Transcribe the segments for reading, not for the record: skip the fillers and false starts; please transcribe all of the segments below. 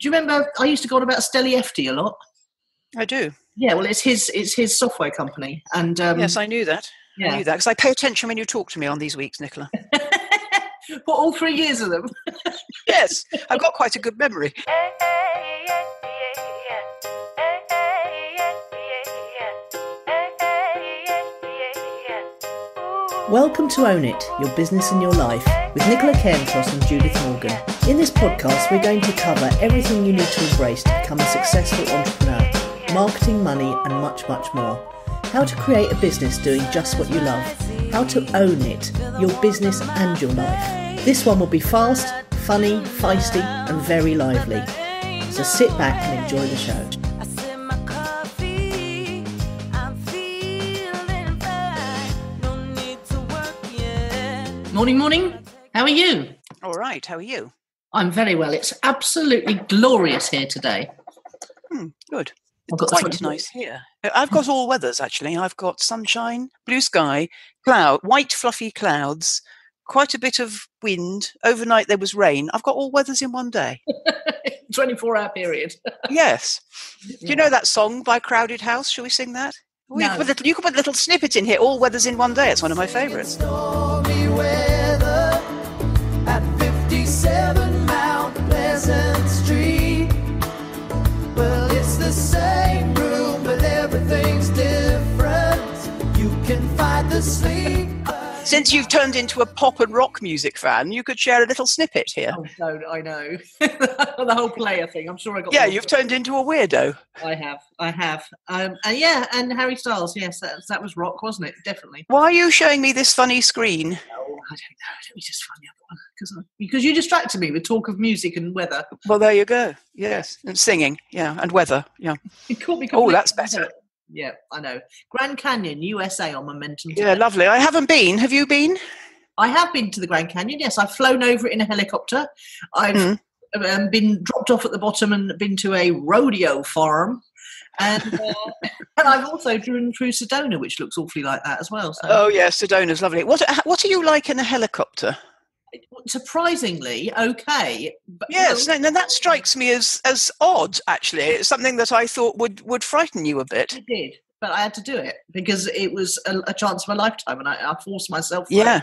you remember I used to go on about Stelliefti a lot? I do. Yeah, well, it's his software company. And yes, I knew that. Yeah. I knew that because I pay attention when you talk to me on these weeks, Nicola. What, all 3 years of them? Yes, I've got quite a good memory. Welcome to Own It, Your Business and Your Life, with Nicola Cairncross and Judith Morgan. In this podcast, we're going to cover everything you need to embrace to become a successful entrepreneur, marketing, money, and much, much more. How to create a business doing just what you love. How to own it, your business and your life. This one will be fast, funny, feisty, and very lively. So sit back and enjoy the show. Morning. How are you? All right. How are you? I'm very well. It's absolutely glorious here today. Good. I've got Quite nice here. I've got all weathers, actually. I've got sunshine, blue sky, white fluffy clouds, quite a bit of wind. Overnight there was rain. I've got all weathers in one day. 24-hour period. Yes. Do you know that song by Crowded House? Shall we sing that? No. You could put a little snippet in here. All weathers in one day. It's one of my favourites. Stormy weather at 57 Mount Pleasant Street. Well, it's the same room, but everything's different. You can fight the sleep. Since you've turned into a pop and rock music fan, you could share a little snippet here. Oh, no, I know. The whole player thing. I'm sure I got. Yeah, you've turned into a weirdo. I have. And Harry Styles. Yes, that was rock, wasn't it? Definitely. Why are you showing me this funny screen? Oh, I don't know. It was just funny. Because you distracted me with talk of music and weather. Well, there you go. Yes, and singing. Yeah, and weather. Yeah. It caught me. Oh, that's better. Yeah, I know. Grand Canyon, USA on Momentum. Yeah, lovely. I haven't been. Have you been? I have been to the Grand Canyon, yes. I've flown over it in a helicopter. I've been dropped off at the bottom and been to a rodeo farm. And and I've also driven through Sedona, which looks awfully like that as well. So. Oh, yeah, Sedona's lovely. What are you like in a helicopter? Surprisingly, okay. But yes, no, that strikes me as odd, actually. It's something that I thought would frighten you a bit. It did, but I had to do it because it was a chance of a lifetime, and I forced myself. Yeah.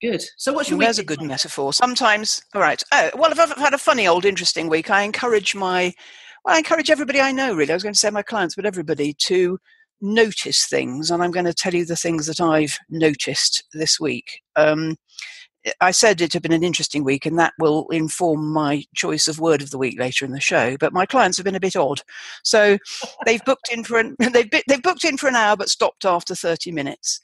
Good. So what's your week? There's a good metaphor. Sometimes, all right. Well, I've had a funny old interesting week. I encourage everybody I know, really. I was going to say my clients, but everybody to notice things, and I'm going to tell you the things that I've noticed this week. I said it had been an interesting week, and that will inform my choice of word of the week later in the show. But my clients have been a bit odd, so they've booked in for they've booked in for an hour, but stopped after 30 minutes.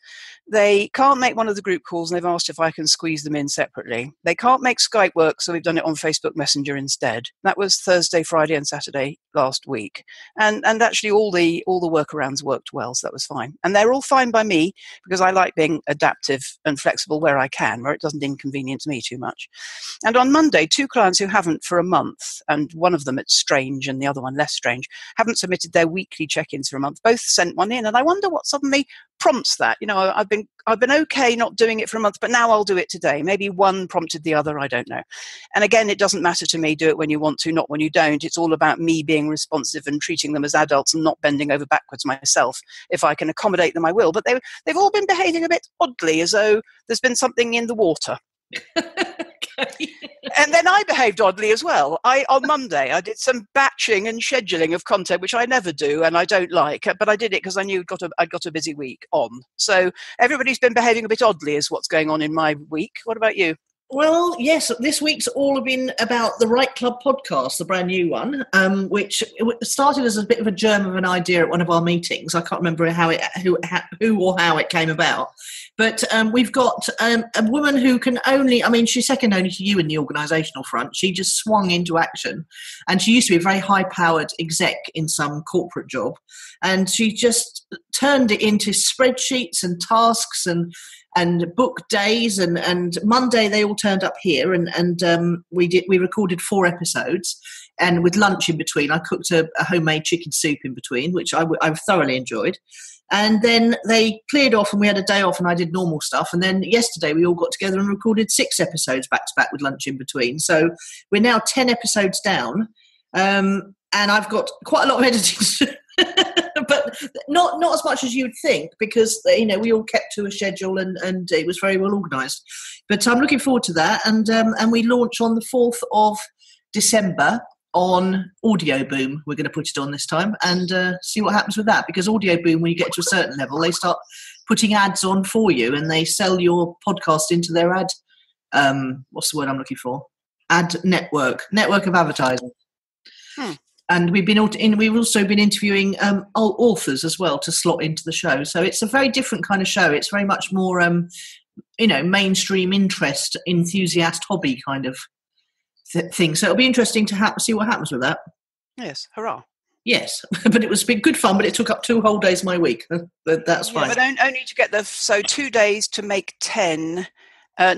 They can't make one of the group calls, and they've asked if I can squeeze them in separately. They can't make Skype work, so we've done it on Facebook Messenger instead. That was Thursday, Friday, and Saturday last week, and actually all the workarounds worked well, so that was fine. And they're all fine by me because I like being adaptive and flexible where I can, where it doesn't inconvenience me too much. And on Monday, 2 clients who haven't for a month, and one of them it's strange and the other one less strange, haven't submitted their weekly check-ins for a month. Both sent one in, and I wonder what suddenly prompts that. You know, I've been okay not doing it for a month, but now I'll do it today. Maybe one prompted the other, I don't know. And again, it doesn't matter to me. Do it when you want to, not when you don't. It's all about me being responsive and treating them as adults and not bending over backwards myself. If I can accommodate them, I will. But they've all been behaving a bit oddly, as though there's been something in the water. Okay. And then I behaved oddly as well. On Monday, I did some batching and scheduling of content, which I never do and I don't like, but I did it because I knew I'd got a busy week on. So everybody's been behaving a bit oddly is what's going on in my week. What about you? Well, yes, this week's all been about the Right Club podcast, the brand new one, which started as a bit of a germ of an idea at one of our meetings. I can't remember who or how it came about. But we've got a woman who can she's second only to you in the organisational front. She just swung into action. And she used to be a very high-powered exec in some corporate job. And she just turned it into spreadsheets and tasks and book days, and Monday they all turned up here, and we recorded 4 episodes, and with lunch in between. I cooked a homemade chicken soup in between, which I've thoroughly enjoyed. And then they cleared off and we had a day off and I did normal stuff. And then yesterday we all got together and recorded 6 episodes back to back with lunch in between. So we're now 10 episodes down. And I've got quite a lot of editing to do. But not as much as you'd think, because we all kept to a schedule and it was very well organised. But I'm looking forward to that. And we launch on the 4th of December on Audio Boom. We're going to put it on this time and see what happens with that, because Audio Boom, when you get to a certain level, they start putting ads on for you and they sell your podcast into their ad. What's the word I'm looking for? Ad network of advertising. And we've also been interviewing authors as well to slot into the show. So it's a very different kind of show. It's very much more, mainstream interest, enthusiast, hobby kind of thing. So it'll be interesting to see what happens with that. Yes, hurrah. Yes, but it was been good fun, but it took up 2 whole days of my week. But that's fine. But only to get 2 days to make 10.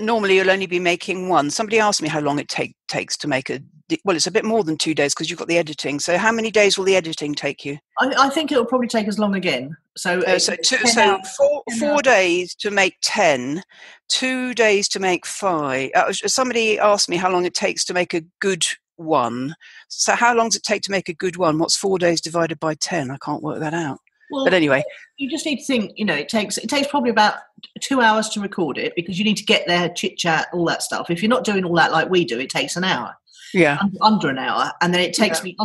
Normally you'll only be making 1. Somebody asked me how long it takes to make it's a bit more than 2 days because you've got the editing. So how many days will the editing take you? I think it'll probably take as long again. So 4 days to make 10, 2 days to make 5. Somebody asked me how long it takes to make a good one. So how long does it take to make a good one? What's 4 days divided by 10? I can't work that out. Well, but anyway, you just need to think, it takes probably about 2 hours to record it, because you need to get there, chit chat, all that stuff. If you're not doing all that like we do, it takes an hour. Yeah, under an hour, and then it takes me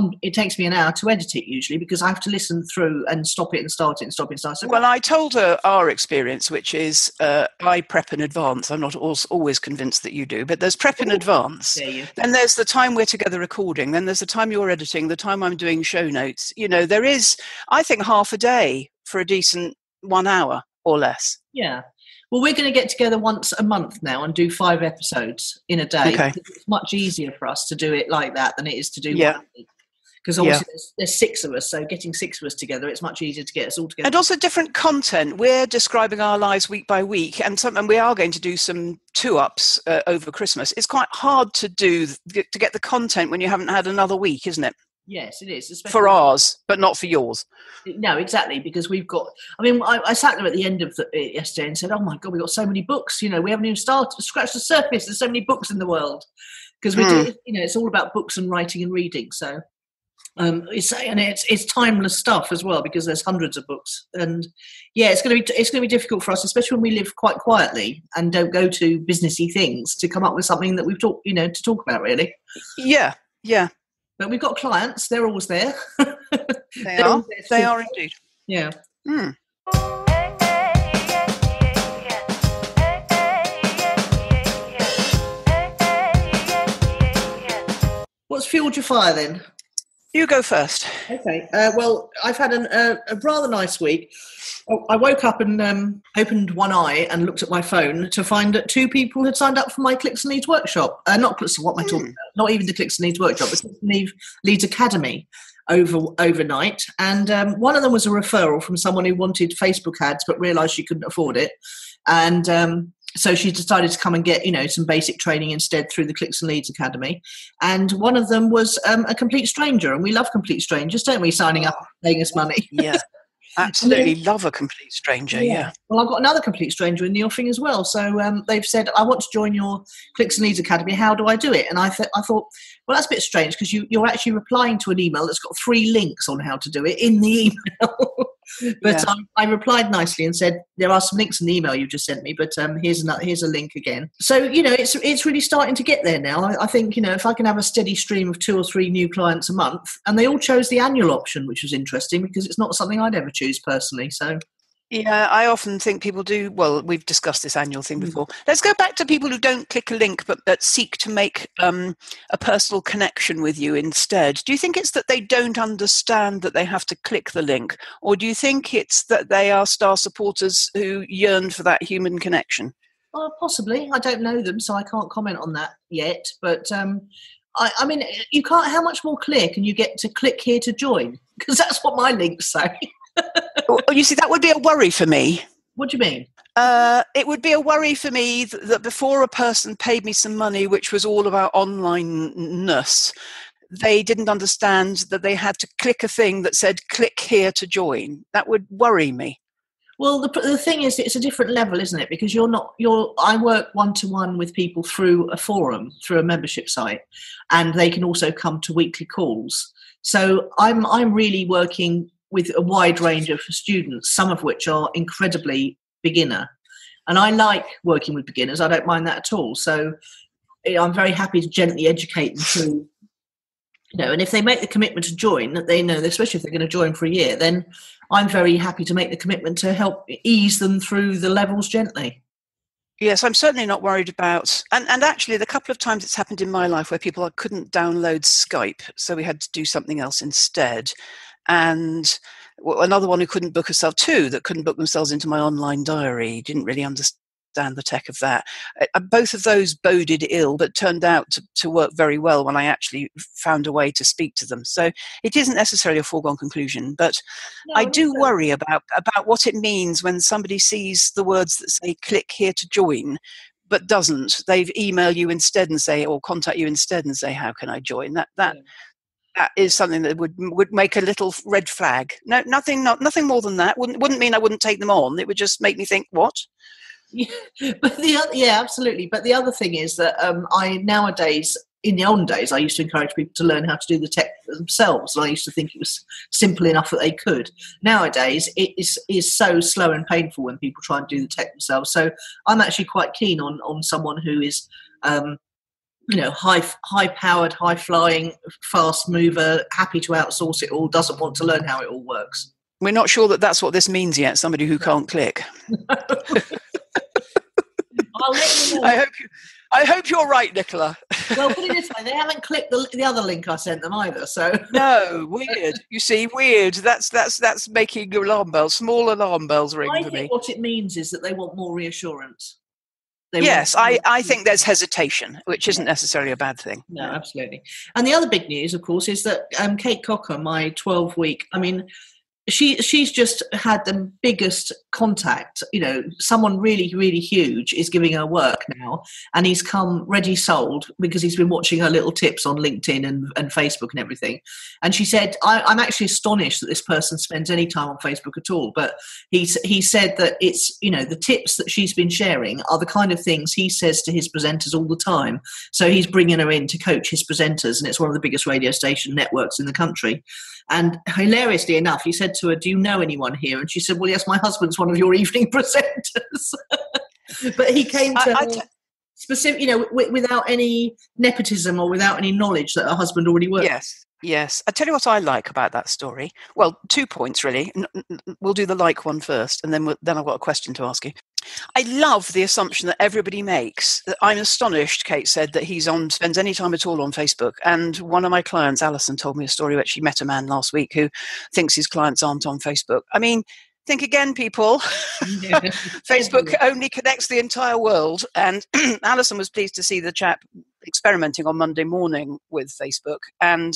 an hour to edit it usually, because I have to listen through and stop it and start it and stop it and start it. Well, I told her our experience, which is I prep in advance. I'm not always convinced that you do, but there's prep in advance. Then there's the time we're together recording. Then there's the time you're editing, the time I'm doing show notes. There is, I think, half a day for a decent 1 hour or less. Yeah. Well, we're going to get together once a month now and do 5 episodes in a day. Okay. It's much easier for us to do it like that than it is to do one week. Because obviously there's 6 of us, so getting 6 of us together, it's much easier to get us all together. And also different content. We're describing our lives week by week, and we are going to do some 2-ups over Christmas. It's quite hard to get the content when you haven't had another week, isn't it? Yes, it is. Especially for ours, but not for yours. No, exactly, because we've got... I sat there at the end of it yesterday and said, oh my God, we've got so many books. We haven't even scratched the surface. There's so many books in the world. Because we do, it's all about books and writing and reading. So it's timeless stuff as well, because there's hundreds of books. And it's going to be difficult for us, especially when we live quite quietly and don't go to businessy things, to come up with something that we've talked, to talk about, really. Yeah. But we've got clients; they're always there. They are. They are indeed. Yeah. What's fueled your fire then? You go first. Okay. Well, I've had a rather nice week. I woke up and opened one eye and looked at my phone to find that 2 people had signed up for my Clicks and Leads workshop. What am I talking about? Not even the Clicks and Leads workshop, but Clicks and Leads Academy overnight. And one of them was a referral from someone who wanted Facebook ads but realised she couldn't afford it. And so she decided to come and get, some basic training instead through the Clicks and Leads Academy. And one of them was a complete stranger. And we love complete strangers, don't we, signing up and paying us money? Yeah. Absolutely love a complete stranger, yeah. Well, I've got another complete stranger in the offing as well. So they've said, I want to join your Clicks and Leads Academy. How do I do it? And I thought, well, that's a bit strange, because you're actually replying to an email that's got 3 links on how to do it in the email. But I replied nicely and said, there are some links in the email you just sent me, but here's a link again. So, it's really starting to get there now. I think, if I can have a steady stream of 2 or 3 new clients a month, and they all chose the annual option, which was interesting, because it's not something I'd ever choose personally. So yeah, I often think people do. Well, we've discussed this annual thing before. Let's go back to people who don't click a link but seek to make a personal connection with you instead. Do you think it's that they don't understand that they have to click the link, or do you think it's that they are star supporters who yearn for that human connection? Well, possibly. I don't know them, so I can't comment on that yet. But I mean, you can't. How much more clear can you get to click here to join? Because that's what my links say. Well, you see, that would be a worry for me. What do you mean? It would be a worry for me that before a person paid me some money, which was all about onlineness, they didn't understand that they had to click a thing that said, click here to join. That would worry me. Well, the thing is, it's a different level, isn't it? Because I work one-to-one with people through a forum, through a membership site, and they can also come to weekly calls. So I'm really working with a wide range of students, some of which are incredibly beginner. And I like working with beginners. I don't mind that at all. So I'm very happy to gently educate them through, and if they make the commitment to join, that they know, especially if they're going to join for a year, then I'm very happy to make the commitment to help ease them through the levels gently. Yes, I'm certainly not worried about, and actually the couple of times it's happened in my life where people couldn't download Skype, so we had to do something else instead. And another one who couldn't book herself that couldn't book themselves into my online diary, didn't really understand the tech of that. Both of those boded ill, but turned out to work very well when I actually found a way to speak to them. So it isn't necessarily a foregone conclusion, but no, I do worry about what it means when somebody sees the words that say click here to join, but doesn't. They've emailed you instead and say, or contact you instead and say, how can I join? That is something that would make a little red flag. No, nothing more than that. Wouldn't mean I wouldn't take them on. It would just make me think, what? Yeah, absolutely. But the other thing is that nowadays, in the olden days, I used to encourage people to learn how to do the tech themselves. And I used to think it was simple enough that they could. Nowadays, it is so slow and painful when people try and do the tech themselves. So I'm actually quite keen on someone who is, high-powered, high-flying, fast mover, happy to outsource it all, doesn't want to learn how it all works. We're not sure that that's what this means yet, somebody who can't click. I'll let you know. I hope you're right, Nicola. Well, put it this way, they haven't clicked the other link I sent them either, so... No, weird. You see, weird. That's making small alarm bells ring for me. I think what it means is that they want more reassurance. I think there's hesitation, which isn't necessarily a bad thing. No, absolutely. And the other big news, of course, is that Kate Cocker, my 12-week... She's just had the biggest contact. Someone really, really huge is giving her work now, and he's come ready sold because he's been watching her little tips on LinkedIn and Facebook and everything. And she said, I'm actually astonished that this person spends any time on Facebook at all. But he said that it's, the tips that she's been sharing are the kind of things he says to his presenters all the time. So he's bringing her in to coach his presenters, and it's one of the biggest radio station networks in the country. And hilariously enough, he said to her, do you know anyone here? And she said, well, yes, my husband's one of your evening presenters. But he came to her specific, without any nepotism or without any knowledge that her husband already worked. Yes. I tell you what I like about that story. Well, 2 points, really. We'll do the like one first, and then I've got a question to ask you. I love the assumption that everybody makes. I'm astonished, Kate said, that he spends any time at all on Facebook. And one of my clients, Alison, told me a story where she met a man last week who thinks his clients aren't on Facebook. I mean, think again, people. Yeah. Facebook only connects the entire world. And Alison was pleased to see the chap experimenting on Monday morning with Facebook. And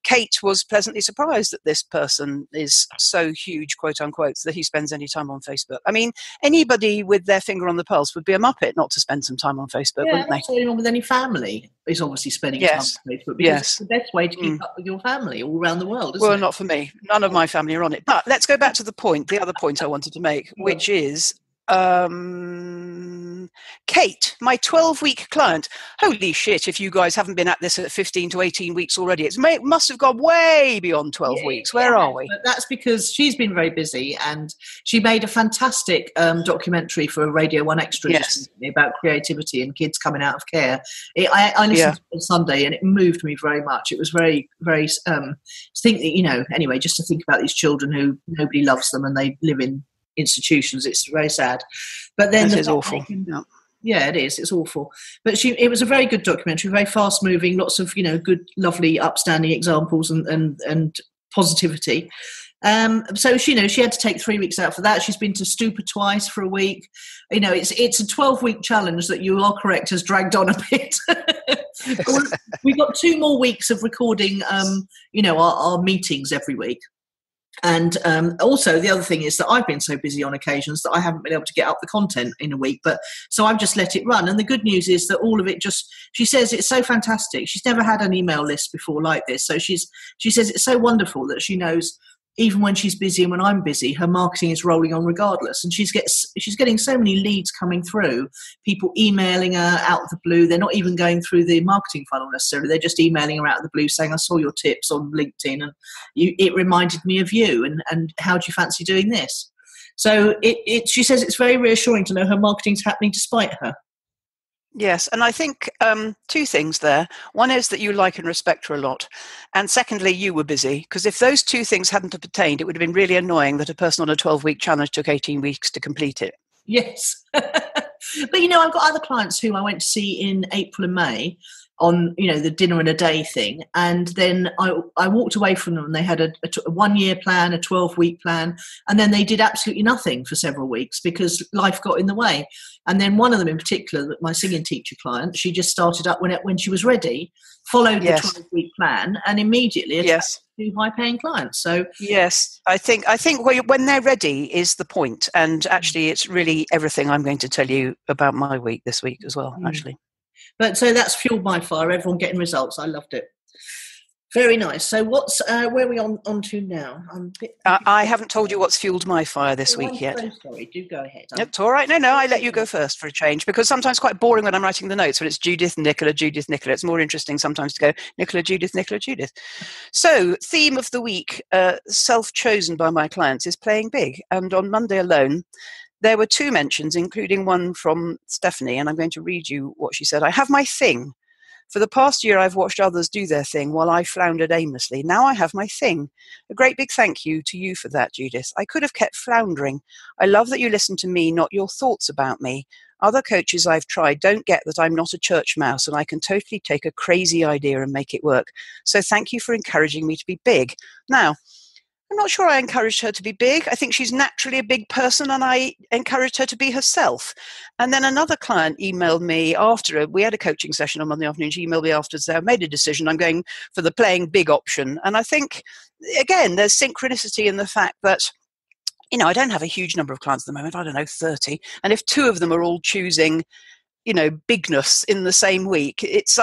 Kate was pleasantly surprised that this person is so huge, quote unquote, that he spends any time on Facebook. I mean, anybody with their finger on the pulse would be a muppet not to spend some time on Facebook, wouldn't they? Anyone with any family is obviously spending time on Facebook because it's the best way to keep up with your family all around the world, isn't it? Well, not for me. None of my family are on it. But let's go back to the other point I wanted to make, which is Kate, my 12-week client. Holy shit, if you guys haven't been at this at 15 to 18 weeks already, it must have gone way beyond 12 weeks. Where are we? But that's because she's been very busy, and she made a fantastic documentary for Radio 1 Extra about creativity and kids coming out of care. I listened to it on Sunday, and it moved me very much. It was very, very, anyway, just to think about these children who nobody loves them and they live in institutions. It's very sad. But then it is awful. Yeah, it is. It's awful. But it was a very good documentary, very fast moving, lots of good, lovely, upstanding examples and positivity. So she had to take 3 weeks out for that. She's been to Stupa twice for a week. It's a 12-week challenge that, you are correct, has dragged on a bit. We've got 2 more weeks of recording our meetings every week. And also the other thing is that I've been so busy on occasions that I haven't been able to get up the content in a week, so I've just let it run. And the good news is that all of it she says it's so fantastic. She's never had an email list before like this. So she says it's so wonderful that she knows even when she's busy and when I'm busy, her marketing is rolling on regardless. And she's getting so many leads coming through, people emailing her out of the blue. They're not even going through the marketing funnel necessarily. They're just emailing her out of the blue saying, I saw your tips on LinkedIn and it reminded me of you. And how do you fancy doing this? So she says it's very reassuring to know her marketing's happening despite her. Yes, and I think two things there. One is that you like and respect her a lot. And secondly, you were busy. Because if those two things hadn't obtained, it would have been really annoying that a person on a 12-week challenge took 18 weeks to complete it. Yes. But, I've got other clients who I went to see in April and May on, the dinner and a day thing. And then I walked away from them and they had a 1-year plan, a 12-week plan. And then they did absolutely nothing for several weeks because life got in the way. And then one of them in particular, my singing teacher client, she just started up when she was ready, followed the 12-week plan and immediately attracted 2 high-paying clients. So yes, I think when they're ready is the point. And actually, it's really everything I'm going to tell you about my week this week as well, actually. But so that's fueled my fire. Everyone getting results. I loved it. Very nice. So what's where are we on to now? I haven't told you what's fueled my fire this week yet. So sorry. Do go ahead. It's all right. No, I let you go first for a change because sometimes it's quite boring when I'm writing the notes when it's Judith, Nicola, Judith, Nicola. It's more interesting sometimes to go Nicola, Judith, Nicola, Judith. So theme of the week, self-chosen by my clients, is playing big. And on Monday alone, there were 2 mentions, including one from Stephanie, and I'm going to read you what she said. I have my thing. For the past year, I've watched others do their thing while I floundered aimlessly. Now I have my thing. A great big thank you to you for that, Judith. I could have kept floundering. I love that you listen to me, not your thoughts about me. Other coaches I've tried don't get that I'm not a church mouse and I can totally take a crazy idea and make it work. So thank you for encouraging me to be big. Now, I'm not sure I encouraged her to be big. I think she's naturally a big person and I encouraged her to be herself. And then another client emailed me after, we had a coaching session on Monday afternoon. She emailed me after to say, I made a decision. I'm going for the playing big option. And I think, again, there's synchronicity in the fact that, I don't have a huge number of clients at the moment. I don't know, 30. And if 2 of them are all choosing, bigness in the same week, it's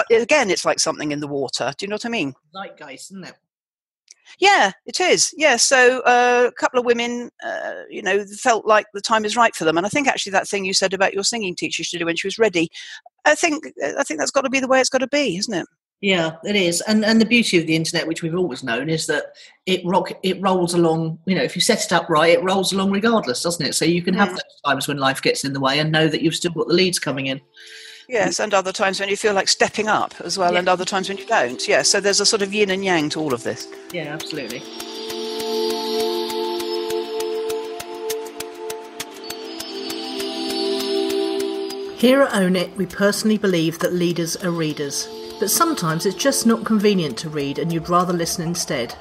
like something in the water. Do you know what I mean? Zeitgeist, isn't it? Yeah, it is. Yeah, so a couple of women, felt like the time is right for them. And I think actually that thing you said about your singing teacher she did when she was ready, I think that's got to be the way it's got to be, isn't it? Yeah, it is. And the beauty of the internet, which we've always known, is that it rolls along, if you set it up right, it rolls along regardless, doesn't it? So you can have those times when life gets in the way and know that you've still got the leads coming in. Yes, and other times when you feel like stepping up as well, and other times when you don't. Yeah, so there's a sort of yin and yang to all of this. Yeah, absolutely. Here at Own It, we personally believe that leaders are readers, but sometimes it's just not convenient to read and you'd rather listen instead.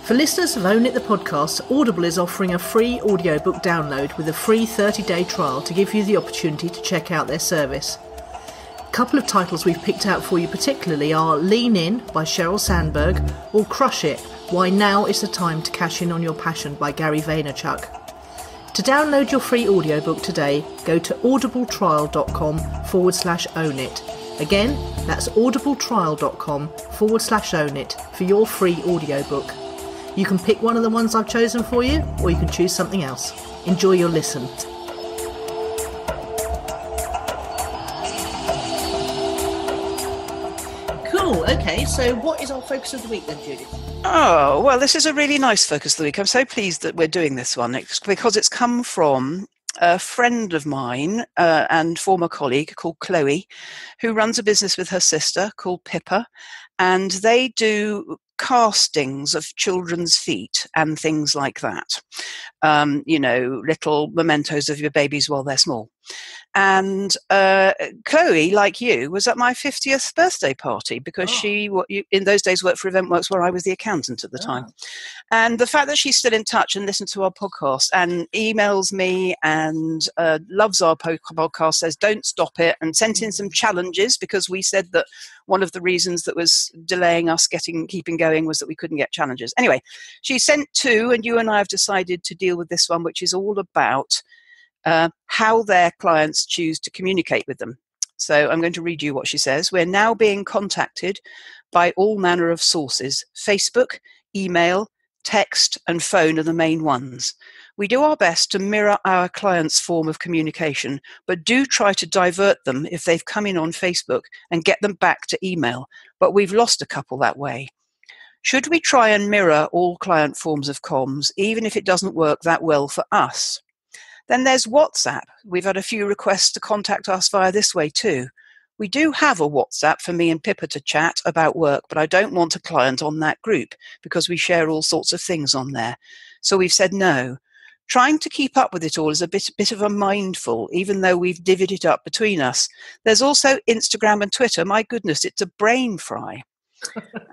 For listeners of Own It the podcast, Audible is offering a free audiobook download with a free 30-day trial to give you the opportunity to check out their service. A couple of titles we've picked out for you particularly are Lean In by Sheryl Sandberg or Crush It, Why Now is the Time to Cash In on Your Passion by Gary Vaynerchuk. To download your free audiobook today, go to audibletrial.com/ownit. Again, that's audibletrial.com/ownit for your free audiobook. You can pick one of the ones I've chosen for you, or you can choose something else. Enjoy your listen. Cool. Okay, so what is our focus of the week then, Judith? Oh, well, this is a really nice focus of the week. I'm so pleased that we're doing this one because it's come from a friend of mine and former colleague called Chloe, who runs a business with her sister called Pippa, and they do castings of children's feet and things like that. Little mementos of your babies while they're small. And Chloe, like you, was at my 50th birthday party because she, in those days, worked for EventWorks where I was the accountant at the time. And the fact that she's still in touch and listens to our podcast and emails me and loves our podcast, says don't stop it, and sent in some challenges because we said that one of the reasons that was delaying us keeping going was that we couldn't get challenges. Anyway, she sent 2, and you and I have decided to deal with this one, which is all about how their clients choose to communicate with them. So I'm going to read you what she says. We're now being contacted by all manner of sources: Facebook, email, text and phone are the main ones. We do our best to mirror our clients' form of communication, but do try to divert them if they've come in on Facebook and get them back to email. But we've lost a couple that way. Should we try and mirror all client forms of comms, even if it doesn't work that well for us? Then there's WhatsApp. We've had a few requests to contact us via this way too. We do have a WhatsApp for me and Pippa to chat about work, but I don't want a client on that group because we share all sorts of things on there. So we've said no. Trying to keep up with it all is a bit of a mindful, even though we've divvied it up between us. There's also Instagram and Twitter. My goodness, it's a brain fry.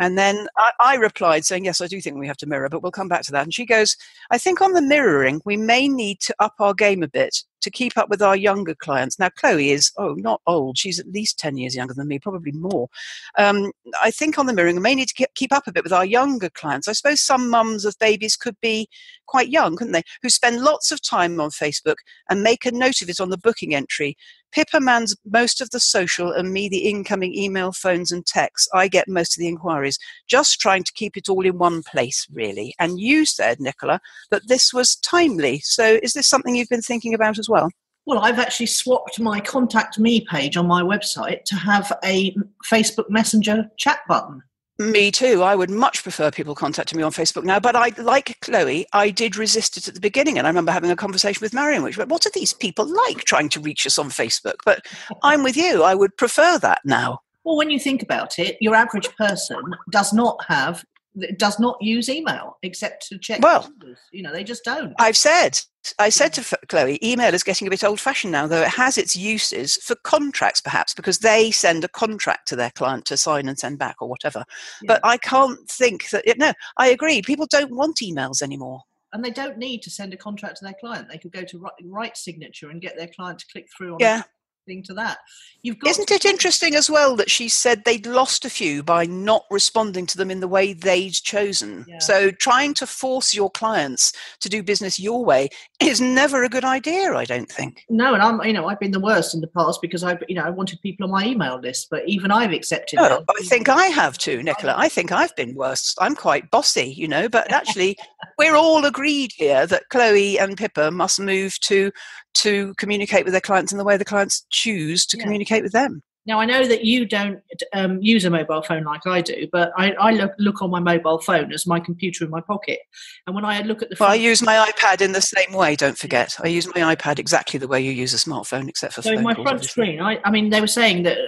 And then I replied saying, yes, I do think we have to mirror, but we'll come back to that. And she goes, I think on the mirroring, we may need to up our game a bit to keep up with our younger clients. Now, Chloe is, not old. She's at least 10 years younger than me, probably more. I think on the mirroring, we may need to keep up a bit with our younger clients. I suppose some mums of babies could be quite young, couldn't they, who spend lots of time on Facebook and make a note of it on the booking entry. Pippa mans most of the social and me the incoming email, phones and texts. I get most of the inquiries. Just trying to keep it all in one place, really. And you said, Nicola, that this was timely. So is this something you've been thinking about as well? Well, I've actually swapped my Contact Me page on my website to have a Facebook Messenger chat button. Me too. I would much prefer people contacting me on Facebook now, but I, like Chloe, I did resist it at the beginning, and I remember having a conversation with Marion, which was, what are these people like trying to reach us on Facebook? But I'm with you. I would prefer that now. Well, when you think about it, your average person does not use email except to check numbers. They just don't. I said to Chloe, email is getting a bit old-fashioned now, though it has its uses for contracts, perhaps, because they send a contract to their client to sign and send back or whatever. Yeah. But I can't think that... No, I agree. People don't want emails anymore. And they don't need to send a contract to their client. They could go to write signature and get their client to click through on to that. Isn't it interesting as well that she said they'd lost a few by not responding to them in the way they'd chosen? Yeah. So trying to force your clients to do business your way is never a good idea, I don't think. No, and I've been the worst in the past because I wanted people on my email list, but even I've accepted it. I think I have too, Nicola. I think I've been worse. I'm quite bossy, but actually we're all agreed here that Chloe and Pippa must move to communicate with their clients in the way the clients choose to communicate with them. Now, I know that you don't use a mobile phone like I do, but I look on my mobile phone as my computer in my pocket. And when I look at the phone... Well, I use my iPad in the same way, don't forget. I use my iPad exactly the way you use a smartphone, except for phone my calls, front screen, I mean, they were saying that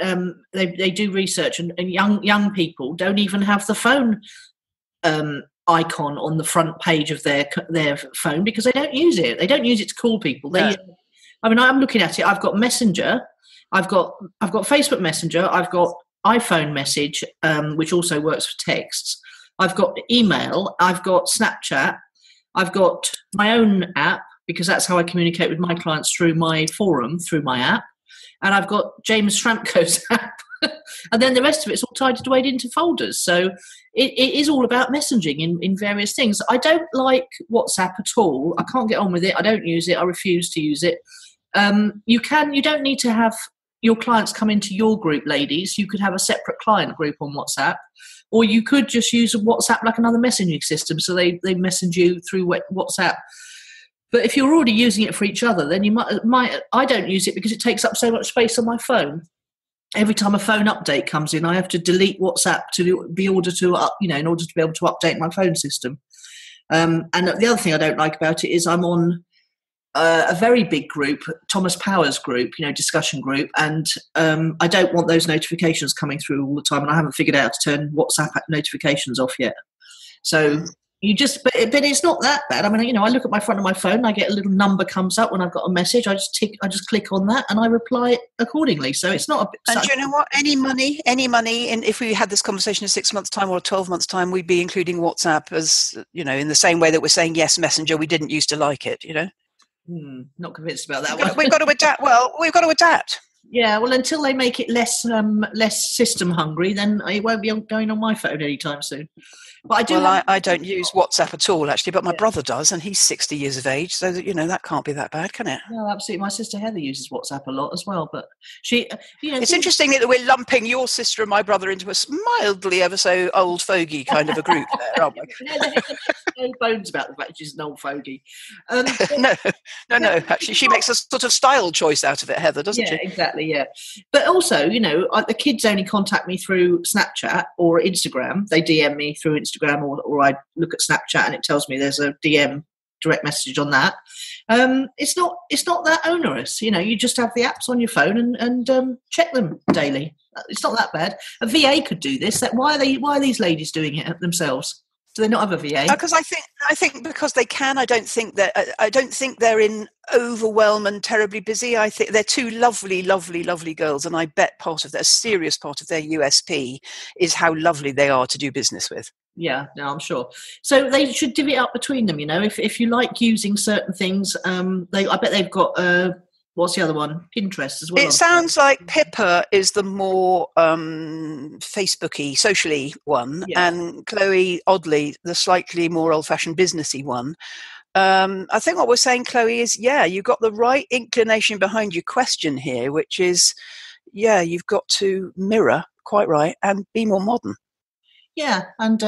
they do research and young people don't even have the phone icon on the front page of their phone because they don't use it. They don't use it to call people. I'm looking at it. I've got Messenger. I've got Facebook Messenger. I've got iPhone Message, which also works for texts. I've got email. I've got Snapchat. I've got my own app because that's how I communicate with my clients through my forum, through my app. And I've got James Schramko's app. And then the rest of it's all tied away into folders. So it is all about messaging in various things. I don't like WhatsApp at all. I can't get on with it. I don't use it. I refuse to use it. You don't need to have your clients come into your group, ladies. You could have a separate client group on WhatsApp, or you could just use WhatsApp like another messaging system. So they message you through WhatsApp. But if you're already using it for each other, then you might. I don't use it because it takes up so much space on my phone. Every time a phone update comes in, I have to delete WhatsApp in order to be able to update my phone system. And the other thing I don't like about it is I'm on a very big group, Thomas Power's group, discussion group, and I don't want those notifications coming through all the time, and I haven't figured out how to turn WhatsApp notifications off yet. So but it's not that bad. I mean, I look at my front of my phone, I get a little number comes up when I've got a message. I just click on that and I reply accordingly. So it's not And do you know what? Any money, and if we had this conversation in 6 months' time or 12 months' time, we'd be including WhatsApp as, in the same way that we're saying yes, Messenger, we didn't used to like it, Not convinced about that one. We've got to adapt. Well, we've got to adapt. Yeah, well, until they make it less system hungry, then it won't be going on my phone anytime soon. But I do. Well, I don't use WhatsApp at all, actually, but my brother does, and he's 60 years of age, so that, that can't be that bad, can it? No, absolutely. My sister Heather uses WhatsApp a lot as well, but she, it's interesting that we're lumping your sister and my brother into a mildly ever so old fogey kind of a group there, aren't we? No bones about the fact she's an old fogey. No. Actually, she makes a sort of style choice out of it, Heather, doesn't she? Yeah, exactly. Yeah, but also, the kids only contact me through Snapchat or Instagram. They DM me through Instagram, or I look at Snapchat and it tells me there's a DM direct message on that. It's not that onerous. You just have the apps on your phone and check them daily. It's not that bad. A VA could do this. Why are these ladies doing it themselves? Do they not have a VA? Because I think because they can. I don't think they're in overwhelm and terribly busy. I think they're two lovely, lovely, lovely girls, and I bet a serious part of their USP is how lovely they are to do business with. Yeah, no, I'm sure. So they should divvy it up between them. If you like using certain things, I bet they've got. What's the other one? Pinterest as well. It sounds like Pippa is the more Facebooky, socially one, and Chloe, oddly, the slightly more old-fashioned businessy one. I think what we're saying, Chloe, is, you've got the right inclination behind your question here, which is, you've got to mirror, quite right, and be more modern. Yeah, and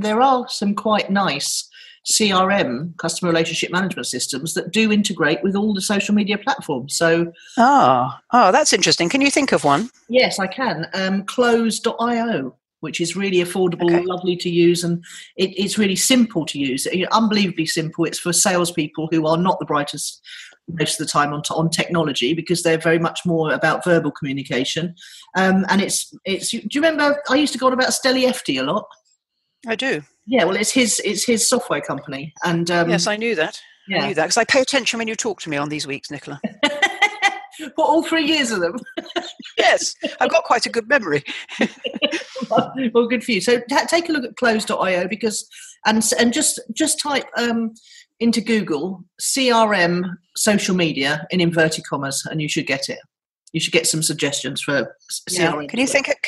there are some quite nice CRM, customer relationship management systems, that do integrate with all the social media platforms. So, that's interesting. Can you think of one? Yes, I can. Close.io, which is really affordable, lovely to use, and it's really simple to use. Unbelievably simple. It's for salespeople who are not the brightest most of the time on technology, because they're very much more about verbal communication. And it's. Do you remember? I used to go on about Steli Efti a lot. I do. Yeah, well, it's his software company, and yes, I knew that. Yeah. I knew that because I pay attention when you talk to me on these weeks, Nicola. What, all 3 years of them? Yes, I've got quite a good memory. Well, good for you. So take a look at close.io, because and just type into Google CRM social media in inverted commas, and you should get it. You should get some suggestions for CRM. Can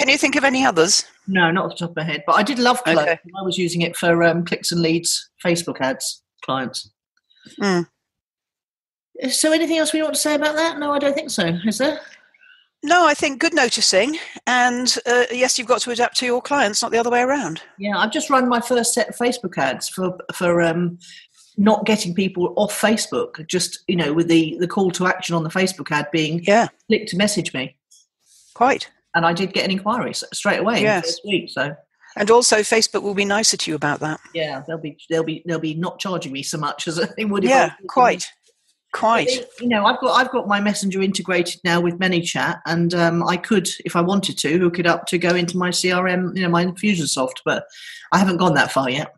you think of any others? No, not off the top of my head. But I did love Close. Okay. I was using it for clicks and leads Facebook ads clients. Mm. So anything else we want to say about that? No, I don't think so. Is there? No, I think good noticing. And yes, you've got to adapt to your clients, not the other way around. Yeah, I've just run my first set of Facebook ads for not getting people off Facebook, just, with the call to action on the Facebook ad being click to message me. Quite. And I did get an inquiry straight away in the first week. So. And also Facebook will be nicer to you about that. Yeah, they'll be not charging me so much as they would. Yeah, quite. But, I've got my Messenger integrated now with ManyChat, and I could, if I wanted to, hook it up to go into my CRM, my Infusionsoft, but I haven't gone that far yet.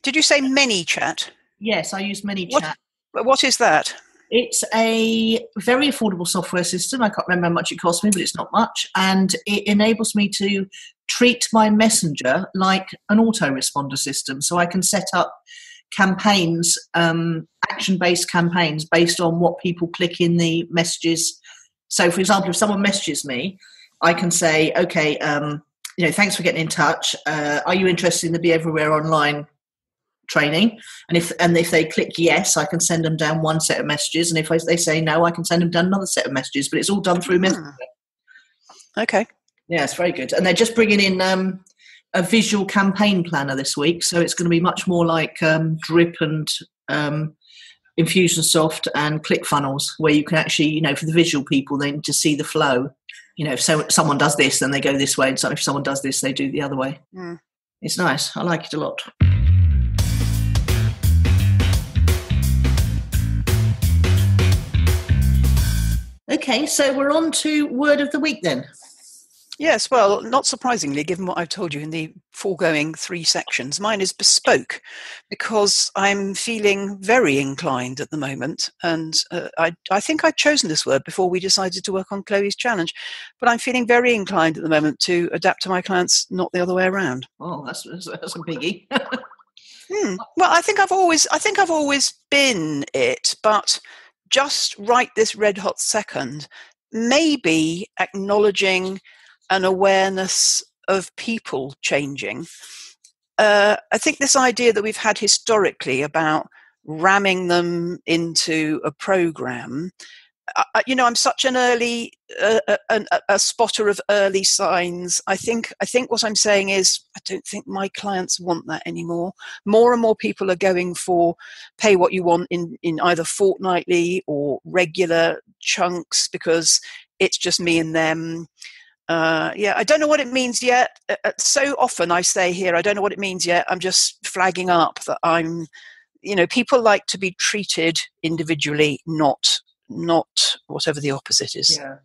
Did you say ManyChat? Yes, I use ManyChat. What is that? It's a very affordable software system. I can't remember how much it cost me, but it's not much. And it enables me to treat my Messenger like an autoresponder system. So I can set up campaigns, action-based campaigns based on what people click in the messages. So, for example, if someone messages me, I can say, okay, thanks for getting in touch. Are you interested in the Be Everywhere online training? And if they click yes, I can send them down one set of messages, and if they say no, I can send them down another set of messages, but it's all done through Messenger. Okay. Yeah, it's very good. And they're just bringing in a visual campaign planner this week, so it's going to be much more like Drip and Infusionsoft and ClickFunnels, where you can actually, for the visual people, they need to see the flow. If someone does this, then they go this way, and so if someone does this, they do the other way. It's nice. I like it a lot. Okay, so we're on to Word of the Week then. Yes, well, not surprisingly, given what I've told you in the foregoing 3 sections, mine is bespoke, because I'm feeling very inclined at the moment, and I think I'd chosen this word before we decided to work on Chloe's challenge, but I'm feeling very inclined at the moment to adapt to my clients, not the other way around. Oh, that's a biggie. Well, I think I've always been it, but just right this red hot second, maybe acknowledging an awareness of people changing. I think this idea that we've had historically about ramming them into a program, I'm such an early a spotter of early signs. I think what I'm saying is I don't think my clients want that anymore. More and more people are going for pay what you want in either fortnightly or regular chunks, because it's just me and them. I don't know what it means yet. So often I say here, I don't know what it means yet. I'm just flagging up that people like to be treated individually, not whatever the opposite is. Yeah.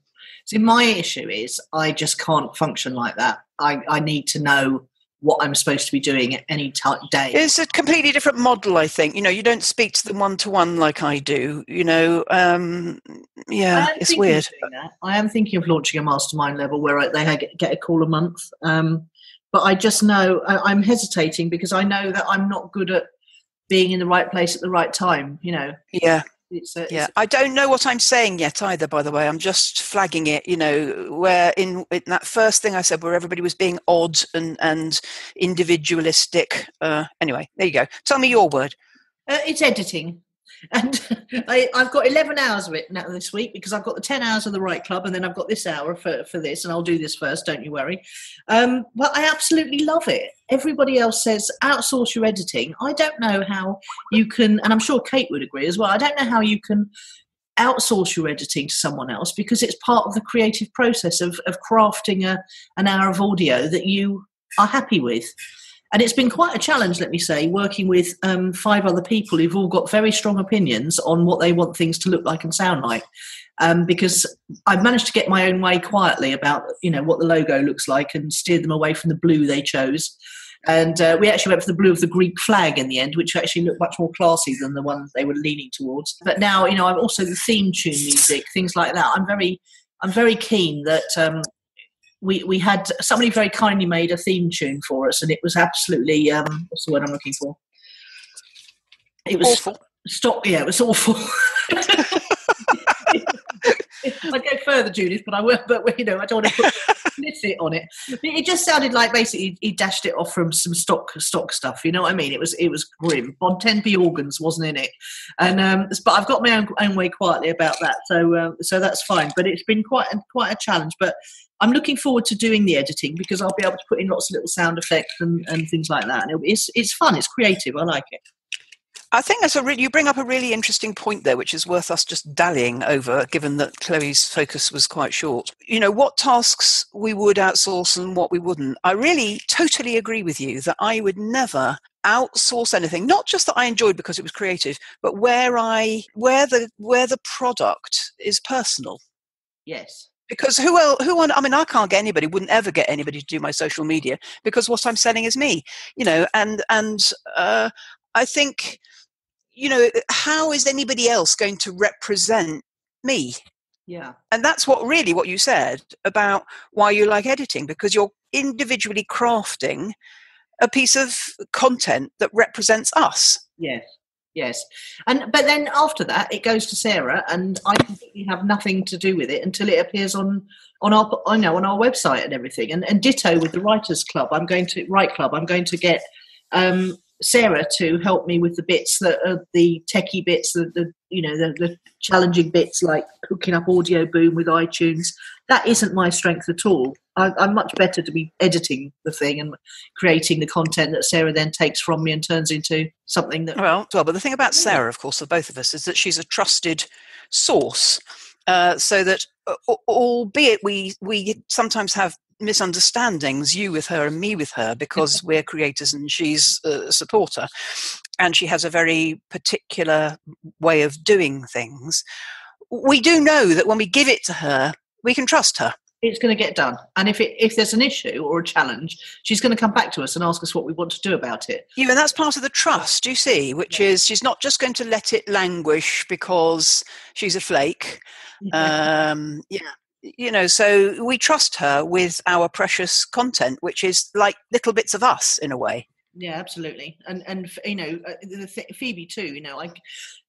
See, my issue is I just can't function like that. I need to know what I'm supposed to be doing at any day. It's a completely different model, I think. You don't speak to them one-to-one like I do. It's weird. I am thinking of launching a mastermind level where they get a call a month. But I just know I'm hesitating because I know that I'm not good at being in the right place at the right time. Yeah. I don't know what I'm saying yet either, by the way. I'm just flagging it, where in that first thing I said, where everybody was being odd and individualistic. Anyway, there you go. Tell me your word. It's editing. And I've got 11 hours of it now this week, because I've got the 10 hours of the Right Club, and then I've got this hour for this, and I'll do this first, don't you worry. But I absolutely love it. Everybody else says outsource your editing. I don't know how you can, and I'm sure Kate would agree as well, I don't know how you can outsource your editing to someone else, because it's part of the creative process of crafting an hour of audio that you are happy with. And it's been quite a challenge, let me say, working with 5 other people who've all got very strong opinions on what they want things to look like and sound like. Because I've managed to get my own way quietly about, what the logo looks like, and steered them away from the blue they chose. And we actually went for the blue of the Greek flag in the end, which actually looked much more classy than the one they were leaning towards. But now, I'm also the theme tune music, things like that. I'm very keen that... We had somebody very kindly made a theme tune for us, and it was absolutely what's the word I'm looking for? It was awful. It was awful. I'd go further, Judith, but I won't. But I don't want to put explicit on it. It just sounded like basically he dashed it off from some stock stuff. You know what I mean? It was grim. Bon 10p organs wasn't in it, and but I've got my own way quietly about that, so that's fine. But it's been quite a challenge. But I'm looking forward to doing the editing, because I'll be able to put in lots of little sound effects and things like that. And it's fun. It's creative. I like it. I think you bring up a really interesting point there, which is worth us just dallying over, given that Chloe's focus was quite short. What tasks we would outsource and what we wouldn't. I really totally agree with you that I would never outsource anything, not just that I enjoyed because it was creative, but where the product is personal. Yes. Because I can't get anybody, wouldn't ever get anybody to do my social media, because what I'm selling is me, and I think, how is anybody else going to represent me? Yeah. And that's what you said about why you like editing, because you're individually crafting a piece of content that represents us. Yes. But then after that, it goes to Sarah, and I completely have nothing to do with it until it appears on our website and everything. And ditto with the Writers Club. I'm going to get Sarah to help me with the bits that are the techie bits, the challenging bits, like hooking up Audio Boom with iTunes. That isn't my strength at all. I'm much better to be editing the thing and creating the content that Sarah then takes from me and turns into something that... Well, but the thing about Sarah, of course, for both of us, is that she's a trusted source, so that albeit we sometimes have misunderstandings, you with her and me with her, because we're creators and she's a supporter, and she has a very particular way of doing things. We do know that when we give it to her, we can trust her. It's going to get done. And if there's an issue or a challenge, she's going to come back to us and ask us what we want to do about it. Yeah, and that's part of the trust, you see, which is she's not just going to let it languish because she's a flake. So we trust her with our precious content, which is like little bits of us in a way. Yeah, absolutely. And Phoebe too,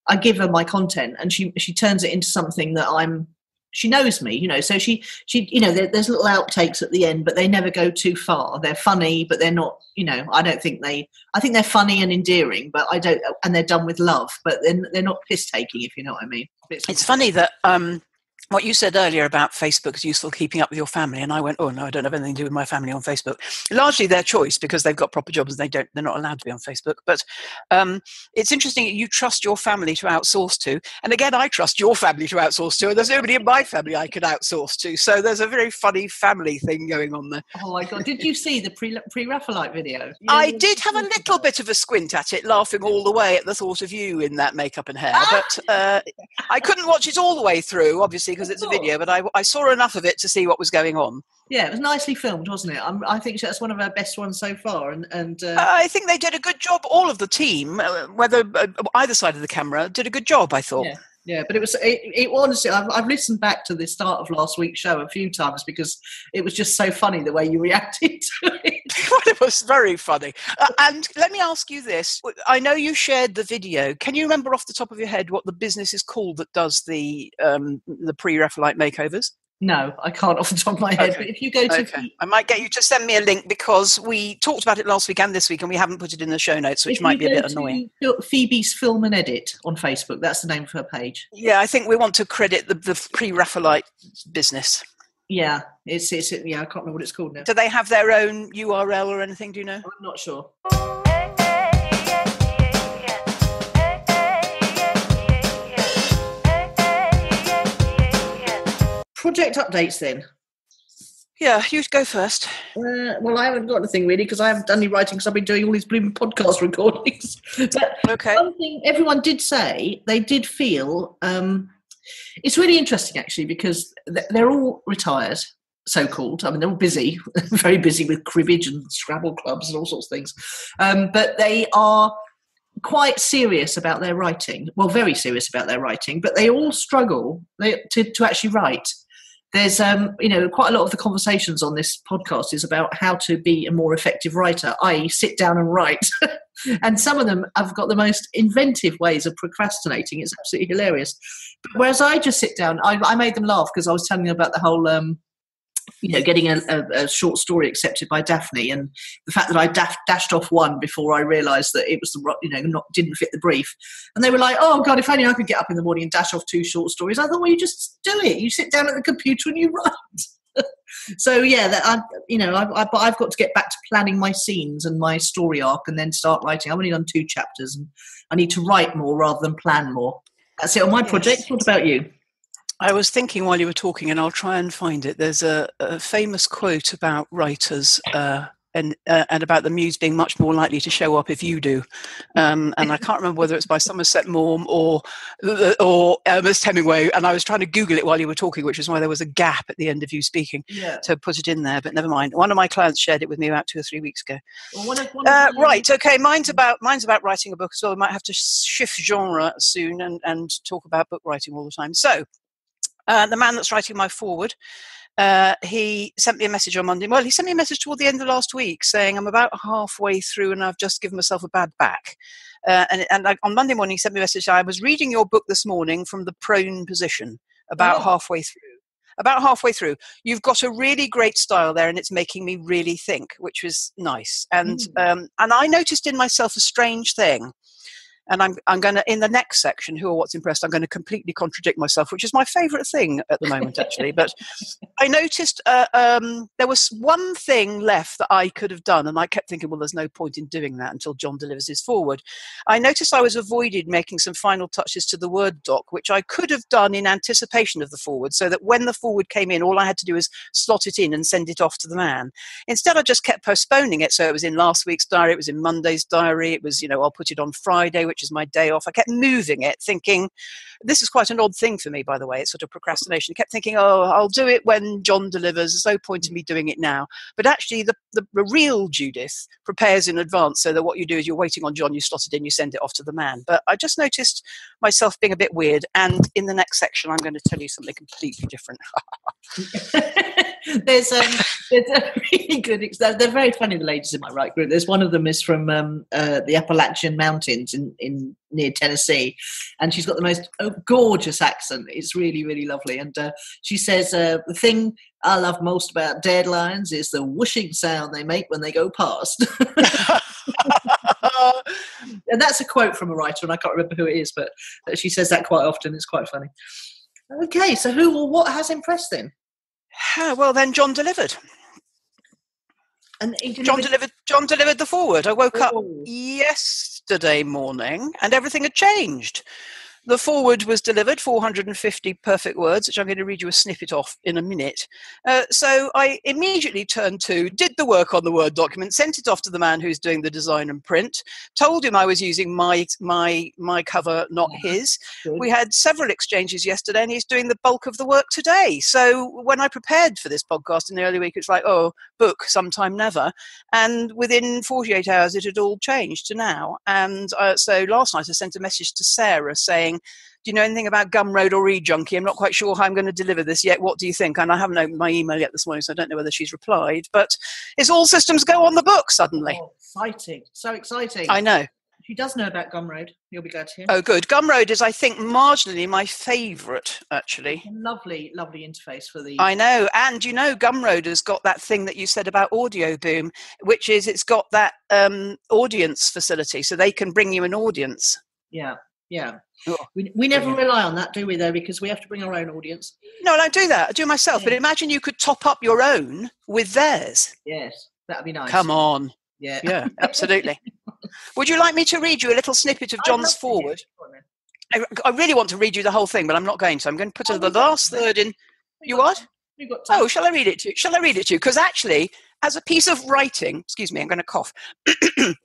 I give her my content, and she turns it into something that I'm she knows me, so she there's little outtakes at the end, but they never go too far. They're funny, but they're not, I think they're funny and endearing, but and they're done with love, but they're not piss taking, if you know what I mean. It's funny that what you said earlier about Facebook is useful keeping up with your family, and I went, oh no, I don't have anything to do with my family on Facebook. Largely their choice, because they've got proper jobs and they're not allowed to be on Facebook. But it's interesting that you trust your family to outsource to, and again, I trust your family to outsource to, and there's nobody in my family I could outsource to. So there's a very funny family thing going on there. Oh my God! Did you see the pre-Raphaelite video? I did have a little bit of a squint at it, laughing all the way at the thought of you in that makeup and hair. But I couldn't watch it all the way through, obviously, because it's a video, but I saw enough of it to see what was going on. Yeah, it was nicely filmed, wasn't it? I think that's one of our best ones so far. And I think they did a good job. All of the team, whether either side of the camera, did a good job, I thought. Yeah, but it honestly, I've listened back to the start of last week's show a few times because it was just so funny the way you reacted to it. It was very funny. And let me ask you this. I know you shared the video. Can you remember off the top of your head what the business is called that does the pre-Raphaelite makeovers? No, I can't off the top of my head. Okay. But if you go to... Okay. I might get you to send me a link because we talked about it last week and this week and we haven't put it in the show notes, which might be a bit annoying. Phoebe's Film and Edit on Facebook. That's the name of her page. Yeah, I think we want to credit the pre-Raphaelite business. Yeah, it's I can't remember what it's called now. Do they have their own URL or anything, do you know? I'm not sure. Project updates then. Yeah, you go first. Well, I haven't got anything really because I haven't done any writing because I've been doing all these blooming podcast recordings. But okay. One thing everyone did say, they did feel, it's really interesting actually because they're all retired, so-called. I mean, they're all busy, very busy with cribbage and Scrabble clubs and all sorts of things. But they are quite serious about their writing. Well, very serious about their writing, but they all struggle to actually write. There's, quite a lot of the conversations on this podcast is about how to be a more effective writer, i.e. sit down and write. And some of them have got the most inventive ways of procrastinating. It's absolutely hilarious. But whereas I just sit down, I made them laugh because I was telling them about the whole, getting a short story accepted by Daphne and the fact that I dashed off one before I realised that it was didn't fit the brief. And they were like, oh God, if only I could get up in the morning and dash off 2 short stories. I thought, well, you just do it. You sit down at the computer and you write. So yeah, I've got to get back to planning my scenes and my story arc and then start writing. I've only done 2 chapters and I need to write more rather than plan more. That's it on my project. What about you? I was thinking while you were talking, and I'll try and find it. There's a famous quote about writers and about the muse being much more likely to show up if you do. And I can't remember whether it's by Somerset Maugham or Ernest Hemingway. And I was trying to Google it while you were talking, which is why there was a gap at the end of you speaking to put it in there. But never mind. One of my clients shared it with me about 2 or 3 weeks ago. Right. Okay. Mine's about writing a book as well. We might have to shift genre soon and talk about book writing all the time. So the man that's writing my foreword, he sent me a message on Monday. Well, he sent me a message toward the end of last week saying I'm about halfway through and I've just given myself a bad back. On Monday morning, he sent me a message. I was reading your book this morning from the prone position, about halfway through. About halfway through. You've got a really great style there and it's making me really think, which was nice. And I noticed in myself a strange thing. And I'm going to, in the next section, Who or What's Impressed, I'm going to completely contradict myself, which is my favourite thing at the moment, actually. But I noticed there was one thing left that I could have done, and I kept thinking, well, there's no point in doing that until John delivers his foreword. I noticed I was avoided making some final touches to the Word doc, which I could have done in anticipation of the foreword, so that when the foreword came in, all I had to do was slot it in and send it off to the man. Instead, I just kept postponing it, so it was in last week's diary, it was in Monday's diary, it was, I'll put it on Friday, which is my day off. I kept moving it, thinking, this is quite an odd thing for me, by the way, it's sort of procrastination. I kept thinking, I'll do it when John delivers, there's no point in me doing it now. But actually, the real Judith prepares in advance, so that what you do is you're waiting on John, you slot it in, you send it off to the man. But I just noticed myself being a bit weird, and in the next section, I'm going to tell you something completely different. there's a really good. They're very funny. The ladies in my right group. There's one of them is from the Appalachian Mountains in near Tennessee, and she's got the most gorgeous accent. It's really, really lovely. And she says the thing I love most about deadlines is the whooshing sound they make when they go past. And that's a quote from a writer, and I can't remember who it is, but she says that quite often. It's quite funny. Okay, so who or what has impressed then? Well, then John delivered. And John delivered the forward. I woke up yesterday morning and everything had changed. The forward was delivered, 450 perfect words, which I'm going to read you a snippet off in a minute. So I immediately turned to, did the work on the Word document, sent it off to the man who's doing the design and print, told him I was using my cover, not his. Good. We had several exchanges yesterday and he's doing the bulk of the work today. So when I prepared for this podcast in the early week, it's like, book sometime never. And within 48 hours, it had all changed to now. And so last night I sent a message to Sarah saying, do you know anything about Gumroad or eJunkie? I'm not quite sure how I'm going to deliver this yet. What do you think? And I haven't opened my email yet this morning, so I don't know whether she's replied. But it's all systems go on the book suddenly. Oh, exciting. So exciting. I know. She does know about Gumroad. You'll be glad to hear. Oh, good. Gumroad is, I think, marginally my favourite, actually. Lovely, lovely interface for the... I know. And, you know, Gumroad has got that thing that you said about Audio Boom, which is it's got that audience facility, so they can bring you an audience. Yeah. Oh, we never rely on that, do we, though, because we have to bring our own audience. No, I don't do that. I do it myself. Yeah. But imagine you could top up your own with theirs. Yes, that'd be nice. Come on. Yeah, absolutely. Would you like me to read you a little snippet of John's forward? I really want to read you the whole thing, but I'm not going to. I'm going to put the last third in. You what? Oh, shall I read it to you? Shall I read it to you? Because actually, as a piece of writing, excuse me, I'm going to cough.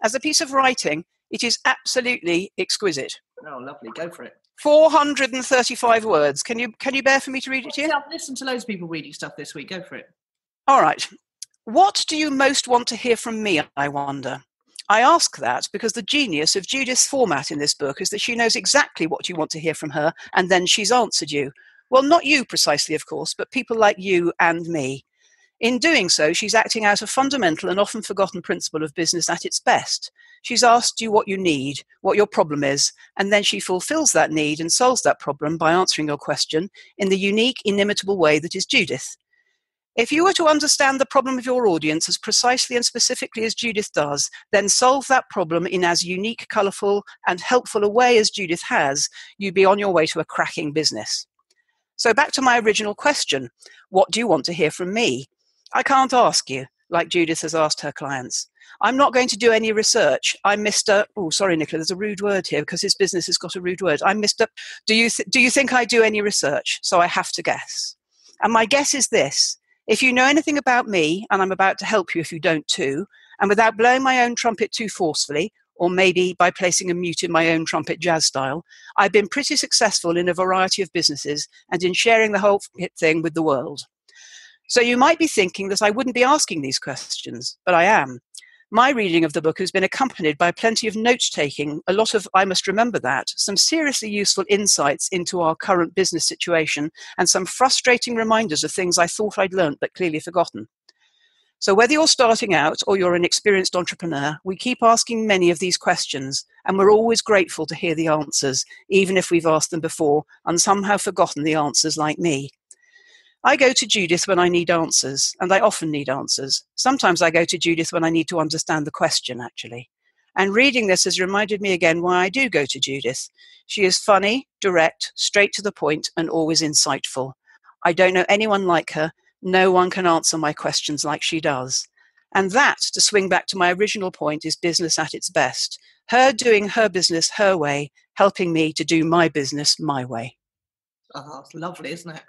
As a piece of writing, it is absolutely exquisite. Oh, lovely. Go for it. 435 words. Can you bear for me to read it to you? Yeah, I've listened to loads of people reading stuff this week. Go for it. All right. What do you most want to hear from me, I wonder? I ask that because the genius of Judith's format in this book is that she knows exactly what you want to hear from her, and then she's answered you. Well, not you precisely, of course, but people like you and me. In doing so, she's acting out a fundamental and often forgotten principle of business at its best. She's asked you what you need, what your problem is, and then she fulfills that need and solves that problem by answering your question in the unique, inimitable way that is Judith. If you were to understand the problem of your audience as precisely and specifically as Judith does, then solve that problem in as unique, colourful, and helpful a way as Judith has, you'd be on your way to a cracking business. So back to my original question, what do you want to hear from me? I can't ask you, like Judith has asked her clients. I'm not going to do any research. I'm Mr. Oh, sorry, Nicola, there's a rude word here because his business has got a rude word. I'm Mr. Do you think I do any research? So I have to guess. And my guess is this. If you know anything about me, and I'm about to help you if you don't too, and without blowing my own trumpet too forcefully, or maybe by placing a mute in my own trumpet jazz style, I've been pretty successful in a variety of businesses and in sharing the whole thing with the world. So you might be thinking that I wouldn't be asking these questions, but I am. My reading of the book has been accompanied by plenty of note-taking, a lot of I must remember that, some seriously useful insights into our current business situation, and some frustrating reminders of things I thought I'd learnt but clearly forgotten. So whether you're starting out or you're an experienced entrepreneur, we keep asking many of these questions, and we're always grateful to hear the answers, even if we've asked them before and somehow forgotten the answers like me. I go to Judith when I need answers, and I often need answers. Sometimes I go to Judith when I need to understand the question, actually. And reading this has reminded me again why I do go to Judith. She is funny, direct, straight to the point, and always insightful. I don't know anyone like her. No one can answer my questions like she does. And that, to swing back to my original point, is business at its best. Her doing her business her way, helping me to do my business my way. Oh, it's lovely, isn't it?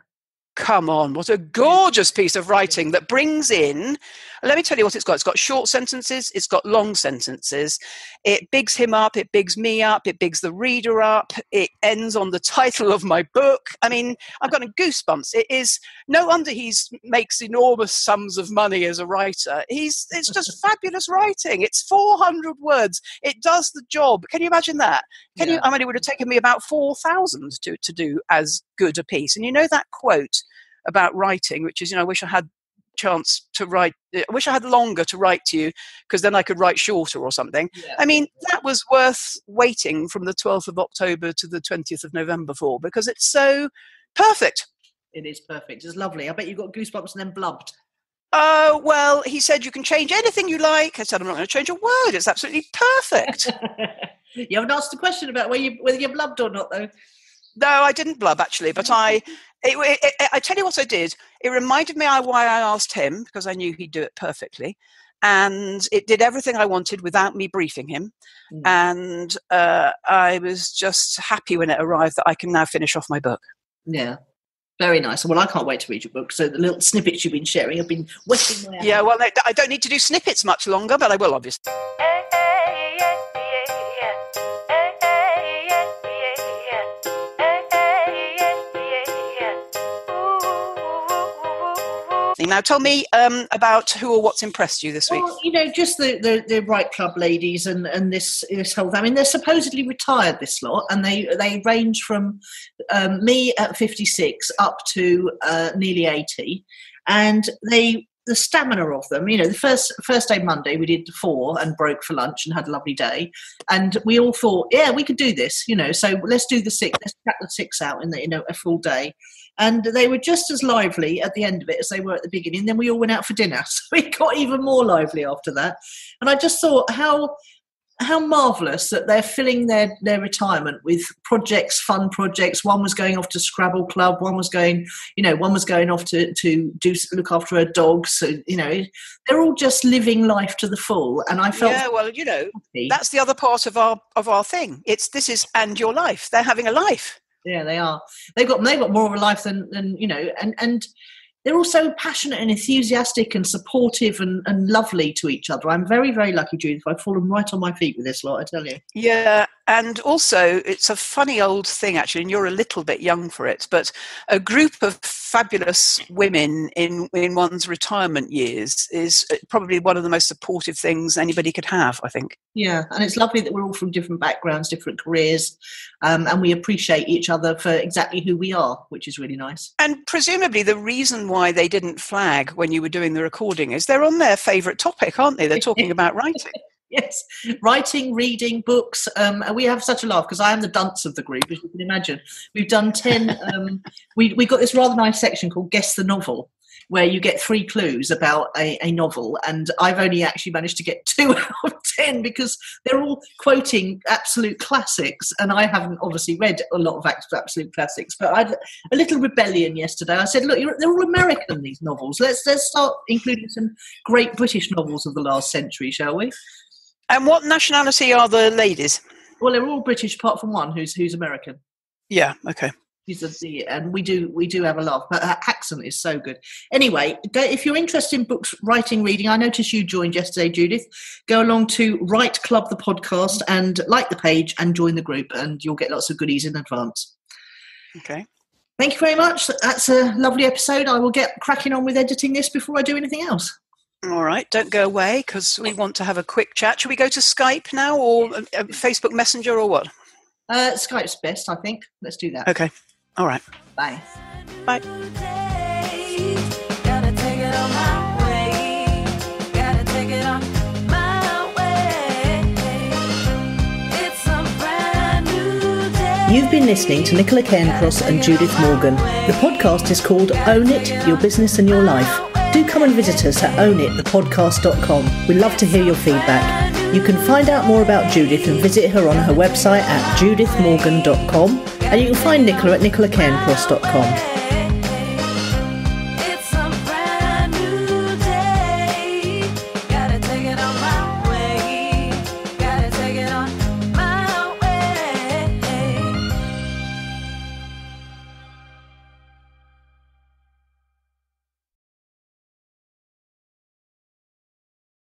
Come on, what a gorgeous piece of writing that brings in, let me tell you what it's got. It's got short sentences, it's got long sentences. It bigs him up, it bigs me up, it bigs the reader up. It ends on the title of my book. I mean, I've got goosebumps. It is, no wonder he makes enormous sums of money as a writer. It's just fabulous writing. It's 400 words. It does the job. Can you imagine that? I mean, it would have taken me about 4,000 to do as good a piece. And you know that quote about writing, which is, I wish I had chance to write. I wish I had longer to write to you, because then I could write shorter or something. Yeah. I mean, that was worth waiting from the 12th of October to the 20th of November for, because it's so perfect. It is perfect. It's lovely. I bet you got goosebumps and then blubbed. Oh, well, he said you can change anything you like. I said, I'm not going to change a word. It's absolutely perfect. You haven't asked the question about whether you blubbed or not, though. No, I didn't blub, actually, but I tell you what I did. It reminded me why I asked him, because I knew he'd do it perfectly. And it did everything I wanted without me briefing him. And I was just happy when it arrived that I can now finish off my book. Yeah. Very nice. Well, I can't wait to read your book. So the little snippets you've been sharing have been whetting my Yeah, well, I don't need to do snippets much longer, but I will, obviously. Now, tell me about who or what's impressed you this week. Well, you know, just the Right Club ladies and this whole. I mean, they're supposedly retired, this lot, and they range from me at 56 up to nearly 80, and the stamina of them. You know, the first day Monday we did 4 and broke for lunch and had a lovely day, and we all thought, yeah, we could do this. You know, so let's do the 6. Let's crack the 6 out in a full day. And they were just as lively at the end of it as they were at the beginning. Then we all went out for dinner. So it got even more lively after that. And I just thought how marvellous that they're filling their retirement with projects, fun projects. One was going off to Scrabble Club. One was going off to look after her dog. So, you know, they're all just living life to the full. And I felt... Yeah, well, you know, that's the other part of our thing. This is and your life. They're having a life. Yeah, they are. They've got more of a life than you know, and they're all so passionate and enthusiastic and supportive and lovely to each other. I'm very, very lucky, Judith. I've fallen right on my feet with this lot, I tell you. Yeah, and also it's a funny old thing, actually, and you're a little bit young for it, but a group of fabulous women in one's retirement years is probably one of the most supportive things anybody could have, I think. Yeah, and it's lovely that we're all from different backgrounds, different careers, and we appreciate each other for exactly who we are, which is really nice. And presumably the reason why they didn't flag when you were doing the recording is they're on their favourite topic, aren't they? They're talking about writing. Yes, writing, reading, books. And we have such a laugh because I am the dunce of the group, as you can imagine. We've done 10. We got this rather nice section called Guess the Novel, where you get 3 clues about a novel, and I've only actually managed to get 2 out of 10 because they're all quoting absolute classics, and I haven't obviously read a lot of absolute classics, but I had a little rebellion yesterday. I said, look, they're all American, these novels. Let's start including some great British novels of the last century, shall we? And what nationality are the ladies? Well, they're all British apart from one who's American. Yeah, okay. And we do have a laugh, but her accent is so good. Anyway, if you're interested in books, writing, reading, I noticed you joined yesterday, Judith. Go along to Write Club, the podcast, and like the page and join the group, and you'll get lots of goodies in advance. Okay. Thank you very much. That's a lovely episode. I will get cracking on with editing this before I do anything else. All right, don't go away because we want to have a quick chat. Should we go to Skype now or Facebook Messenger or what? Skype's best, I think. Let's do that. Okay. All right. Bye. Bye. You've been listening to Nicola Cairncross and Judith Morgan. The podcast is called Own It, Your Business and Your Life. Do come and visit us at ownitthepodcast.com. We'd love to hear your feedback. You can find out more about Judith and visit her on her website at judithmorgan.com, and you can find Nicola at nicolacairncross.com.